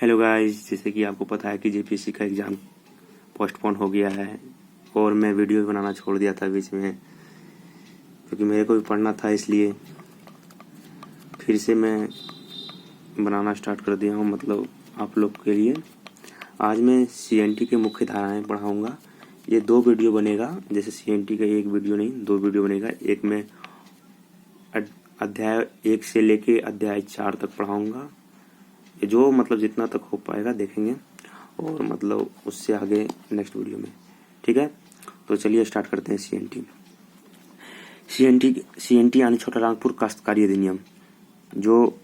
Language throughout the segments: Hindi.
हेलो गाइस, जैसे कि आपको पता है कि जेपीएससी का एग्ज़ाम पोस्टपोन हो गया है और मैं वीडियो बनाना छोड़ दिया था बीच में, क्योंकि मेरे को भी पढ़ना था। इसलिए फिर से मैं बनाना स्टार्ट कर दिया हूँ, मतलब आप लोग के लिए। आज मैं सीएनटी के मुख्य धाराएं पढ़ाऊँगा। ये 2 वीडियो बनेगा, जैसे सीएनटी का एक वीडियो नहीं 2 वीडियो बनेगा। एक में अध्याय 1 से लेके अध्याय 4 तक पढ़ाऊँगा, जो मतलब जितना तक हो पाएगा देखेंगे, और मतलब उससे आगे नेक्स्ट वीडियो में, ठीक है। तो चलिए स्टार्ट करते हैं। सीएनटी यानी छोटा नागपुर काश्तकारी अधिनियम, जो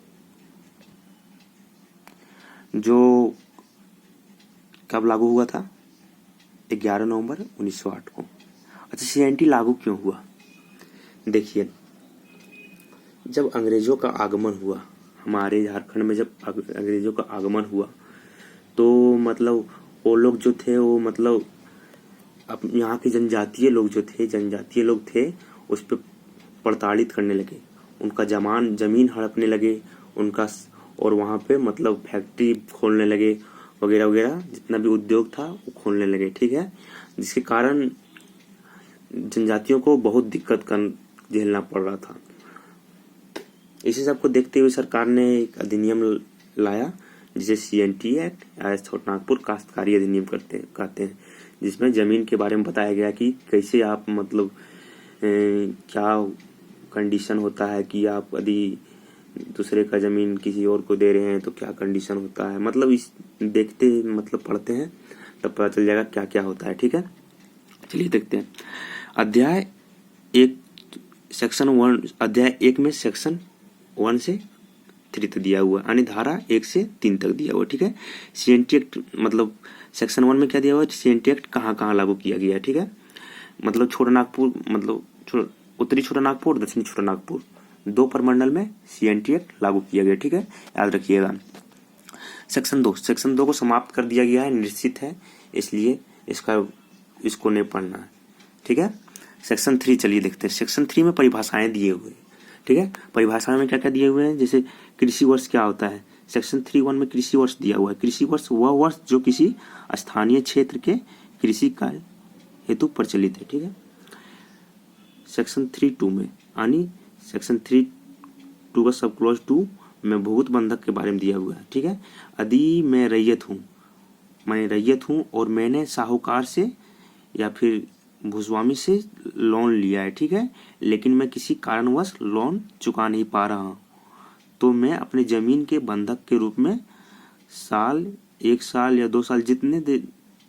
कब लागू हुआ था? 11 नवंबर 1908 को। अच्छा, सीएनटी लागू क्यों हुआ? देखिए, जब अंग्रेजों का आगमन हुआ हमारे झारखंड में, जब अंग्रेजों का आगमन हुआ तो मतलब वो लोग जो थे वो मतलब अब यहाँ के जनजातीय लोग थे उस पर प्रताड़ित करने लगे, उनका जमीन हड़पने लगे उनका, और वहाँ पे मतलब फैक्ट्री खोलने लगे वगैरह वगैरह, जितना भी उद्योग था वो खोलने लगे, ठीक है। जिसके कारण जनजातियों को बहुत दिक्कत झेलना पड़ रहा था। इसी सब को देखते हुए सरकार ने एक अधिनियम लाया जिसे सीएनटी एक्ट या छोटा नागपुर काश्तकारी अधिनियम कहते हैं, जिसमें जमीन के बारे में बताया गया कि कैसे आप मतलब क्या कंडीशन होता है कि आप यदि दूसरे का जमीन किसी और को दे रहे हैं तो क्या कंडीशन होता है। मतलब इस पढ़ते हैं तब पता चल जाएगा क्या क्या होता है, ठीक है। चलिए देखते हैं। अध्याय 1 सेक्शन 1, अध्याय 1 में सेक्शन 1 से 3 तक दिया हुआ, यानी धारा 1 से 3 तक दिया हुआ, ठीक है। सीएनटी एक्ट मतलब सेक्शन 1 में क्या दिया हुआ है, सीएनटी एक्ट कहाँ कहाँ लागू किया गया है, ठीक है। मतलब छोटा नागपुर, मतलब उत्तरी छोटा नागपुर, दक्षिणी छोटा नागपुर 2 प्रमंडल में सीएनटी एक्ट लागू किया गया, ठीक है, याद रखिएगा। सेक्शन 2 को समाप्त कर दिया गया है, निश्चित है, इसलिए इसको नहीं पढ़ना है, ठीक है। सेक्शन 3 चलिए देखते हैं। सेक्शन 3 में परिभाषाएं दिए हुए, ठीक है। परिभाषा में क्या क्या दिए हुए हैं, जैसे कृषि वर्ष क्या होता है। सेक्शन 3(1) में कृषि वर्ष दिया हुआ है। कृषि वर्ष वह वर्ष जो किसी स्थानीय क्षेत्र के कृषि कार्य हेतु प्रचलित है, ठीक है। सेक्शन 3(2) में, यानी सेक्शन 3(2) का सब क्लॉज 2 में भूगत बंधक के बारे में दिया हुआ है, ठीक है। यदि मैं रैयत हूँ और मैंने साहूकार से या फिर भूस्वामी से लोन लिया है, ठीक है, लेकिन मैं किसी कारणवश लोन चुका नहीं पा रहा हूँ, तो मैं अपने जमीन के बंधक के रूप में 1 साल या 2 साल, जितने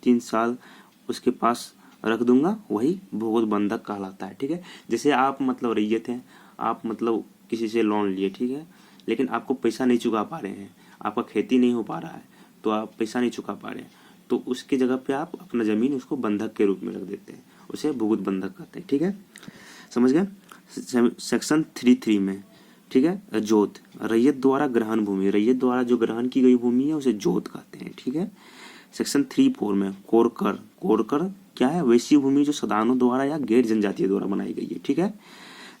3 साल उसके पास रख दूंगा, वही भूगत बंधक कहलाता है, ठीक है। जैसे आप मतलब रैयत हैं, आप मतलब किसी से लोन लिए, ठीक है, लेकिन आपको पैसा नहीं चुका पा रहे हैं, आपका खेती नहीं हो पा रहा है, तो आप पैसा नहीं चुका पा रहे हैं, तो उसकी जगह पे आप अपना जमीन उसको बंधक के रूप में रख देते हैं, उसे भूगत बंधक कहते हैं, ठीक है, समझ गए। सेक्शन 3(3) में, ठीक है, जोत, रैयत द्वारा ग्रहण भूमि, रैयत द्वारा जो ग्रहण की गई भूमि है उसे जोत कहते हैं, ठीक है। सेक्शन 3(4) में कोरकर क्या है, वैसी भूमि जो सदानों द्वारा या गैर जनजातीय द्वारा बनाई गई है, ठीक है,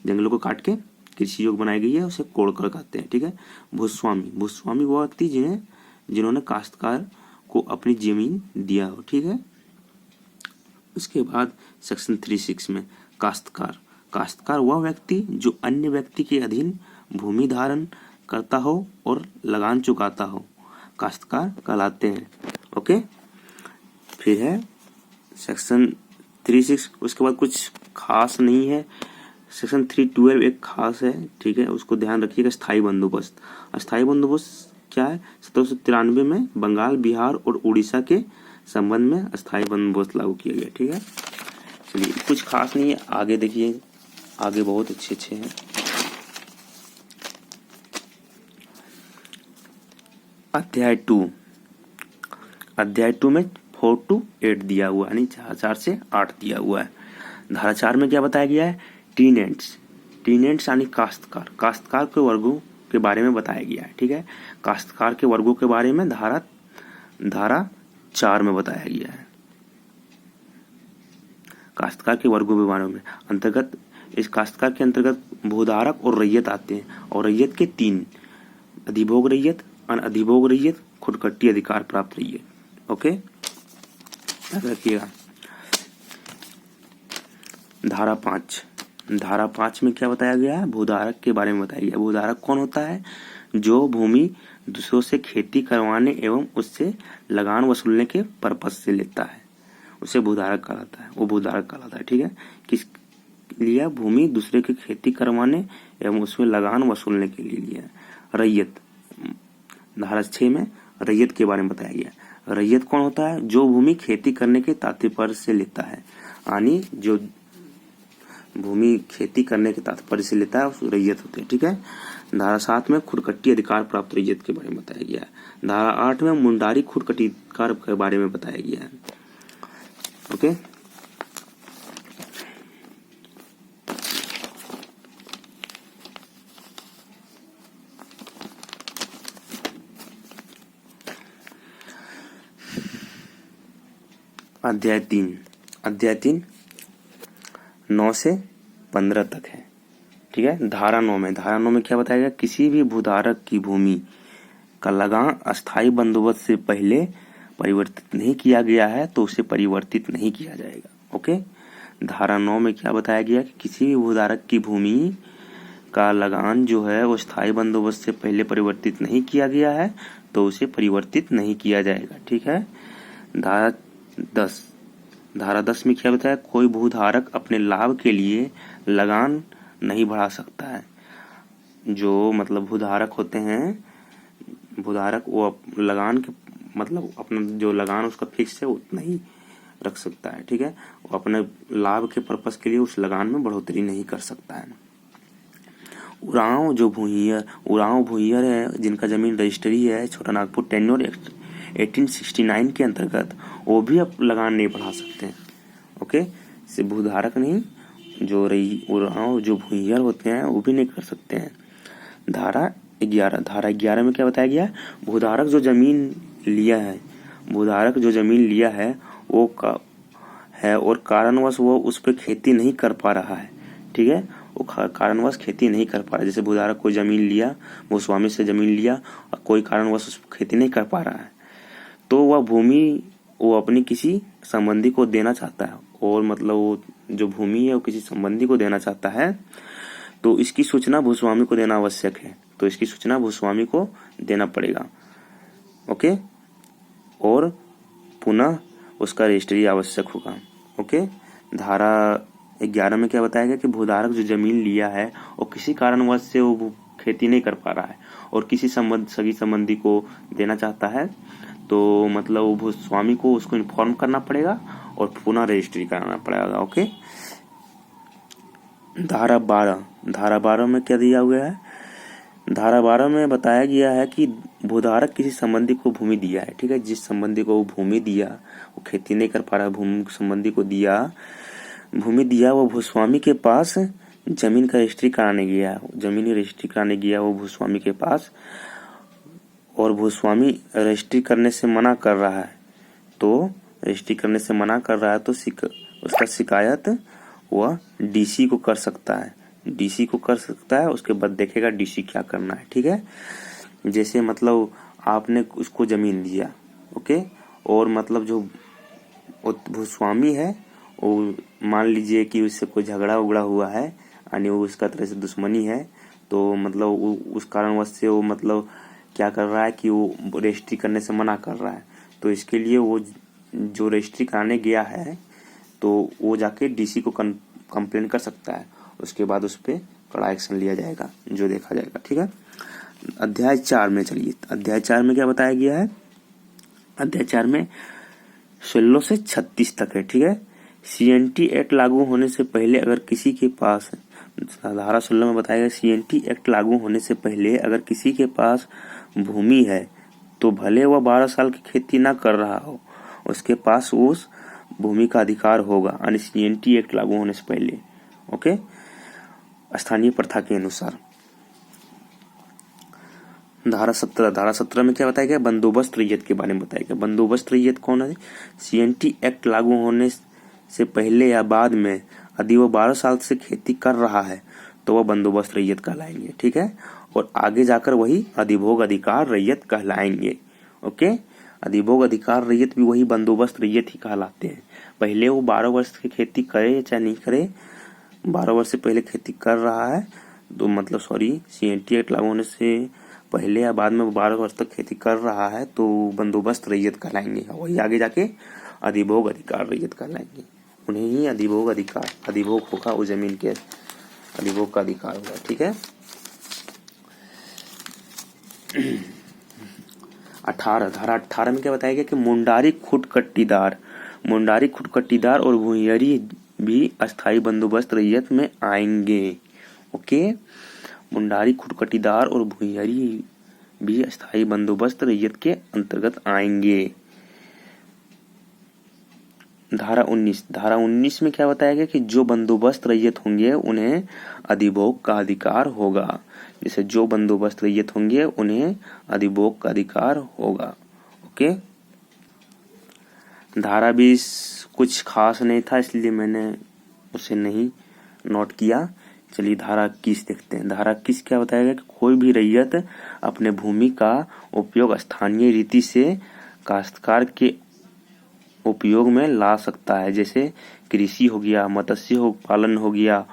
जंगलों को काट के कृषि योग्य बनाई गई है, उसे कोरकर कहते हैं, ठीक है। भूस्वामी वो व्यक्ति जिन्होंने काश्तकार को अपनी जमीन दिया हो, ठीक है। उसके बाद सेक्शन 3(6) में काश्तकार वह व्यक्ति जो अन्य व्यक्ति के अधीन भूमि धारण करता हो और लगान चुकाता हो, काश्तकार कहलाते हैं, ओके। फिर है सेक्शन 3(6), उसके बाद कुछ खास नहीं है। सेक्शन 3(12) एक खास है, ठीक है, उसको ध्यान रखिएगा। स्थायी बंदोबस्त क्या है, 1793 में बंगाल, बिहार और उड़ीसा के संबंध में स्थायी बंदोबस्त लागू किया गया, ठीक है। चलिए, कुछ खास नहीं है, आगे देखिए, आगे बहुत अच्छे हैं। अध्याय 2 में 4 to 8 दिया हुआ है, यानी 4 से 8 दिया हुआ है। धारा 4 में क्या बताया गया है, टीनेंट्स यानी काश्तकार के वर्गों के बारे में बताया गया है, ठीक है। काश्तकार के वर्गों के बारे में धारा 4 में बताया गया है। काश्तकार के वर्गों के बारे में अंतर्गत, इस काश्तकार के अंतर्गत भूधारक और रैयत आते हैं, और रैयत के 3, अधिभोग रैयत, अनअधिभोग रैयत, खुदकट्टी अधिकार प्राप्त रैयत। ओके, याद रखिएगा। धारा 5 में क्या बताया गया है? भूधारक के बारे में बताया गया। भूधारक कौन होता है? जो भूमि दूसरों से खेती करवाने एवं उससे लगान वसूलने के पर्पज से लेता है, उसे भूधारक कहलाता है, वो भूधारक कहलाता है। ठीक है, किस लिया? भूमि दूसरे की खेती करवाने एवं उसमें लगान वसूलने के लिए लिया। रैयत, धारा 6 में रैयत के बारे में बताया गया। रैयत कौन होता है? जो भूमि खेती करने के तात्पर्य से लेता है, यानी जो भूमि खेती करने के तात्पर्य से लेता है उस रैयत होते हैं। ठीक है। धारा 7 में खुदकट्टी अधिकार प्राप्त रैयत के बारे में बताया गया है। धारा 8 में मुंडारी खुदकट्टी अधिकार के बारे में बताया गया है। ओके, अध्याय 3 9 से 15 तक है। ठीक है। धारा 9 में क्या बताया गया? किसी भी भूधारक की भूमि का लगान अस्थायी बंदोबस्त से पहले परिवर्तित नहीं किया गया है तो उसे परिवर्तित नहीं किया जाएगा। ओके, धारा 9 में क्या बताया गया कि किसी भी भूधारक की भूमि का लगान जो है वो स्थायी बंदोबस्त से पहले परिवर्तित नहीं किया गया है तो उसे परिवर्तित नहीं किया जाएगा। ठीक है। धारा 10 में क्या बताया? कोई भूधारक अपने लाभ के लिए लगान नहीं बढ़ा सकता है। जो मतलब भूधारक होते हैं, भूधारक वो लगान के मतलब अपना जो लगान उसका फिक्स है उतना ही रख सकता है। ठीक है, वो अपने लाभ के पर्पस के लिए उस लगान में बढ़ोतरी नहीं कर सकता है। उरांव भूइयर है जिनका जमीन रजिस्ट्री है छोटा नागपुर टेन्योर 1869 के अंतर्गत, वो भी अब लगान नहीं बढ़ा सकते हैं। ओके, से भूधारक नहीं, जो उरांव जो भूइयर होते हैं वो भी नहीं कर सकते हैं। धारा 11 में क्या बताया गया? भूधारक जो जमीन लिया है वो है और कारणवश वो उस पर खेती नहीं कर पा रहा है। ठीक है, वो कारणवश खेती नहीं कर पा रहा है। जैसे भूधारक कोई जमीन लिया, वो स्वामी से जमीन लिया और कोई कारणवश उस पर खेती नहीं कर पा रहा है तो वह भूमि वो अपनी किसी संबंधी को देना चाहता है, और मतलब वो जो भूमि है वो किसी संबंधी को देना चाहता है तो इसकी सूचना भूस्वामी को देना आवश्यक है। तो इसकी सूचना भूस्वामी को देना पड़ेगा। ओके, और पुनः उसका रजिस्ट्री आवश्यक होगा। ओके, धारा 11 में क्या बताया गया कि भूधारक जो जमीन लिया है और किसी कारणवश से वो खेती नहीं कर पा रहा है और किसी सगी संबंधी को देना चाहता है तो मतलब वो भूस्वामी को उसको इन्फॉर्म करना पड़ेगा और पुनः रजिस्ट्री कराना पड़ेगा। ओके, धारा 12 में क्या दिया हुआ है? धारा 12 में बताया गया है कि भूधारक किसी संबंधी को भूमि दिया है। ठीक है, जिस संबंधी को वो भूमि दिया वो खेती नहीं कर पा रहा, भूमि संबंधी को भूमि दिया वो भूस्वामी के पास जमीन का रजिस्ट्री कराने गया वो भूस्वामी के पास, और भूस्वामी रजिस्ट्री करने से मना कर रहा है तो उसका शिकायत वह डीसी को कर सकता है। उसके बाद देखेगा डीसी क्या करना है। ठीक है, जैसे मतलब आपने उसको जमीन दिया, ओके, और मतलब जो भूस्वामी है वो मान लीजिए कि उससे कोई झगड़ा हुआ है यानी वो उसका तरह से दुश्मनी है, तो मतलब उस कारणवश से वो मतलब क्या कर रहा है कि वो रजिस्ट्री करने से मना कर रहा है। तो इसके लिए वो जो रजिस्ट्री कराने गया है तो वो जाके डीसी को कंप्लेन कर सकता है। उसके बाद उस पर कड़ा एक्शन लिया जाएगा, जो देखा जाएगा। ठीक है, अध्याय 4 में चलिए। अध्याय 4 में क्या बताया गया है? अध्याय 4 में 16 से 36 तक है। ठीक है, सीएनटी एक्ट लागू होने से पहले अगर किसी के पास, धारा 16 में बताया गया सीएनटी एक्ट लागू होने से पहले अगर किसी के पास भूमि है तो भले वह 12 साल की खेती ना कर रहा हो, उसके पास उस भूमि का अधिकार होगा, यानी सीएनटी एक्ट लागू होने से पहले। ओके, स्थानीय प्रथा के अनुसार। धारा 17 में क्या बताया गया? बंदोबस्त रैयत के बारे में बताया गया। बंदोबस्त रैयत कौन है? सीएनटी एक्ट लागू होने से पहले या बाद में यदि वो 12 साल से खेती कर रहा है तो वह बंदोबस्त रैयत कहलाएंगे। ठीक है, और आगे जाकर वही अधिभोग अधिकार रैयत कहलाएंगे। ओके, अधिभोग अधिकार रैयत भी वही बंदोबस्त रैयत ही कहलाते हैं। पहले वो 12 वर्ष की खेती करे चाहे नहीं करे, 12 वर्ष से पहले खेती कर रहा है तो मतलब CNT एक्ट लागू होने से पहले या बाद में 12 वर्ष तक खेती कर रहा है तो बंदोबस्त रैयत कहलाएंगे। वही आगे जाके अधिभोग अधिकार रैयत कहलाएंगे। उन्हें ही अधिभोग होगा, उस जमीन के अधिभोग का अधिकार होगा। ठीक है। 18 धारा 18 में क्या बताया गया कि मुंडारी खुटकट्टीदार और भुइंयरी भी अस्थाई बंदोबस्त रैयत में आएंगे। ओके, मुंडारी खुटकट्टीदार और भुइंयरी भी अस्थाई बंदोबस्त रैयत के अंतर्गत आएंगे। धारा 19 में क्या बताया गया कि जो बंदोबस्त रैयत होंगे उन्हें अधिभोग का अधिकार होगा। जैसे जो बंदोबस्त रैयत होंगे उन्हें अधिभोग का अधिकार होगा। ओके, धारा 20 कुछ खास नहीं था इसलिए मैंने उसे नहीं नोट किया। चलिए धारा 21 देखते हैं। धारा 21 क्या बताया गया कि कोई भी रैयत अपने भूमि का उपयोग स्थानीय रीति से काश्तकार के उपयोग में ला सकता है। जैसे कृषि हो गया, मत्स्य पालन हो गया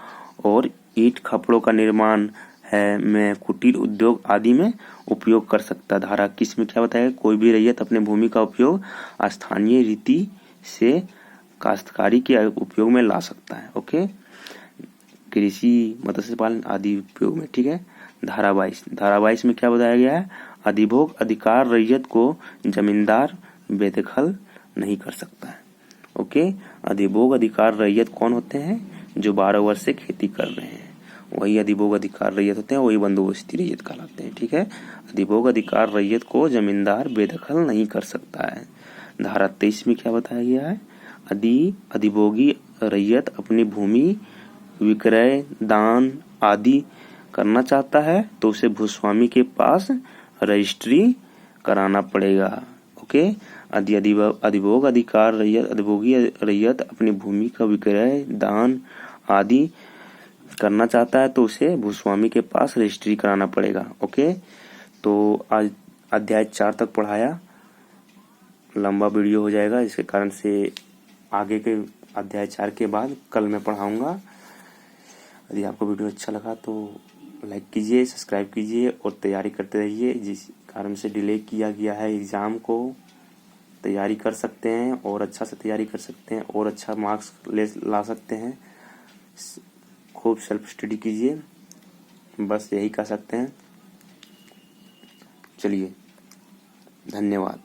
और ईंट खपड़ों का निर्माण है में कुटीर उद्योग आदि में उपयोग कर सकता है। धारा 21 में क्या बताया, कोई भी रैयत अपने भूमि का उपयोग स्थानीय रीति से काश्तकारी के उपयोग में ला सकता है। ओके, कृषि मत्स्य पालन आदि उपयोग में। ठीक है। धारा 22 में क्या बताया गया है, अधिभोग अधिकार रैयत को जमींदार बेदखल नहीं कर सकता है। ओके, अधिभोग अधिकार रैयत कौन होते हैं, जो 12 वर्ष से खेती कर रहे हैं, वही अधिभोग अधिकार रैयत होते हैं, वही बंदोबस्ती रैयत कहलाते हैं। ठीक है। अधिभोग अधिकार रैयत को जमींदार बेदखल नहीं कर सकता है। धारा 23 में क्या बताया गया है, अधिभोगी रैयत अपनी भूमि विक्रय दान आदि करना चाहता है तो उसे भूस्वामी के पास रजिस्ट्री कराना पड़ेगा। ओके, अधिभोग अधिकार रैयत अधिभोगी रैयत अपनी भूमि का विक्रय दान आदि करना चाहता है तो उसे भूस्वामी के पास रजिस्ट्री कराना पड़ेगा। ओके, तो आज अध्याय 4 तक पढ़ाया, लंबा वीडियो हो जाएगा, इसके कारण से आगे के अध्याय 4 के बाद कल मैं पढ़ाऊंगा। यदि आपको वीडियो अच्छा लगा तो लाइक कीजिए, सब्सक्राइब कीजिए और तैयारी करते रहिए। जिस कारण से डिले किया गया है एग्ज़ाम को, तैयारी कर सकते हैं और अच्छा से तैयारी कर सकते हैं और अच्छा मार्क्स ला सकते हैं। खूब सेल्फ स्टडी कीजिए, बस यही कह सकते हैं। चलिए, धन्यवाद।